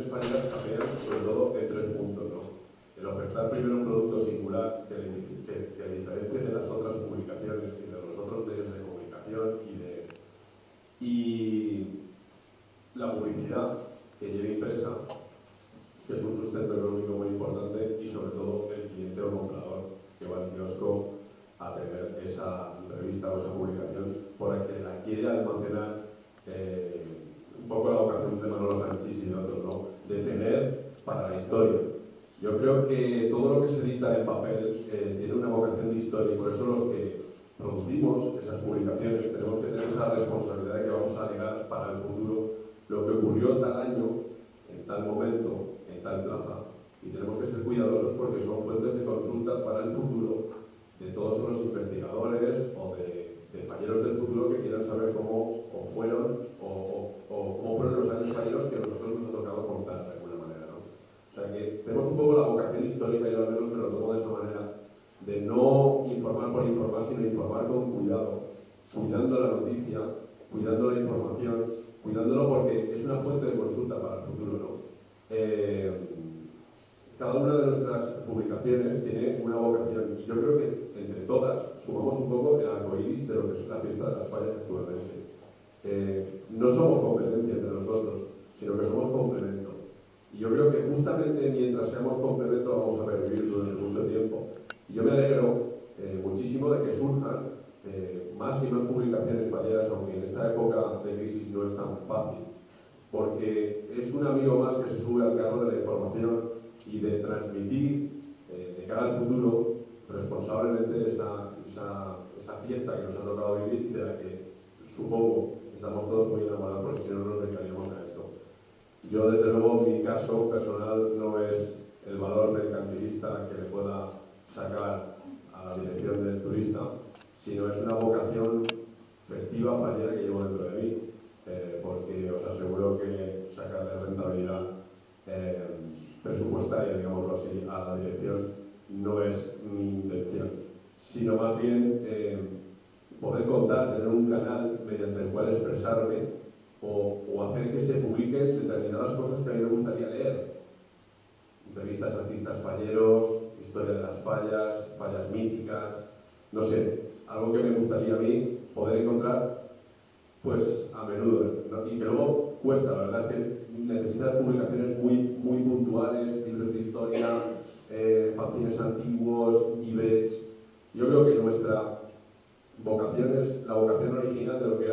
publicaciones falleras cambian sobre todo en 3 puntos, ¿no? El ofertar primero un producto singular que diferencie de las otras publicaciones y de los otros medios de comunicación y la publicidad que lleve impresa, que es un sustento económico muy importante, y sobre todo el cliente o comprador que va al kiosco a tener esa revista o esa publicación porque la quiere almacenar, un poco la vocación de Manolo Sanchís y de otros, ¿no? De tener para la historia. Yo creo que todo lo que se edita en papel tiene una vocación de historia, y por eso los que producimos esas publicaciones tenemos que tener esa responsabilidad de que vamos a legar para el futuro lo que ocurrió tal año, en tal momento, en tal plaza, y tenemos que ser cuidadosos porque son fuentes de consulta para el futuro de todos los investigadores o de falleros del futuro que quieran saber cómo fueron cómo fueron los años falleros que a nosotros nos ha tocado contar de alguna manera, ¿no? O sea que tenemos un poco la vocación histórica, yo al menos me lo tomo de esa manera, de no informar por informar, sino informar con cuidado, cuidando la noticia, cuidando la información, cuidándolo porque es una fuente de consulta para el futuro, ¿no? Cada una de nuestras publicaciones tiene una vocación, y yo creo que entre todas sumamos un poco el arcoíris de lo que es la fiesta de las fallas actualmente. No somos competencia entre nosotros, sino que somos complemento. Y yo creo que justamente mientras seamos complemento vamos a pervivir durante mucho tiempo. Y yo me alegro muchísimo de que surjan más y más publicaciones falleras, aunque en esta época de crisis no es tan fácil, porque es un amigo más que se sube al carro de la información y de transmitir de cara al futuro responsablemente esa fiesta que nos ha tocado vivir y de la que supongo estamos todos muy enamorados, porque si no nos dedicaríamos a esto. Yo, desde luego, mi caso personal no es el valor mercantilista que le pueda sacar a la dirección del turista, sino es una vocación festiva, fallera que llevo dentro de mí, porque os aseguro que sacarle rentabilidad presupuestaria, digámoslo así, a la dirección no es mi intención, sino más bien poder contar, tener un canal mediante el cual expresarme o hacer que se publiquen determinadas cosas que a mí me gustaría leer. Entrevistas a artistas falleros, historia de las fallas, fallas míticas, no sé, algo que me gustaría a mí poder encontrar pues a menudo, ¿no? Y que luego cuesta, la verdad es que necesitas publicaciones muy puntuales, libros de historia, fanzines antiguos, gibets. Yo creo que nuestra vocación es la vocación original de lo que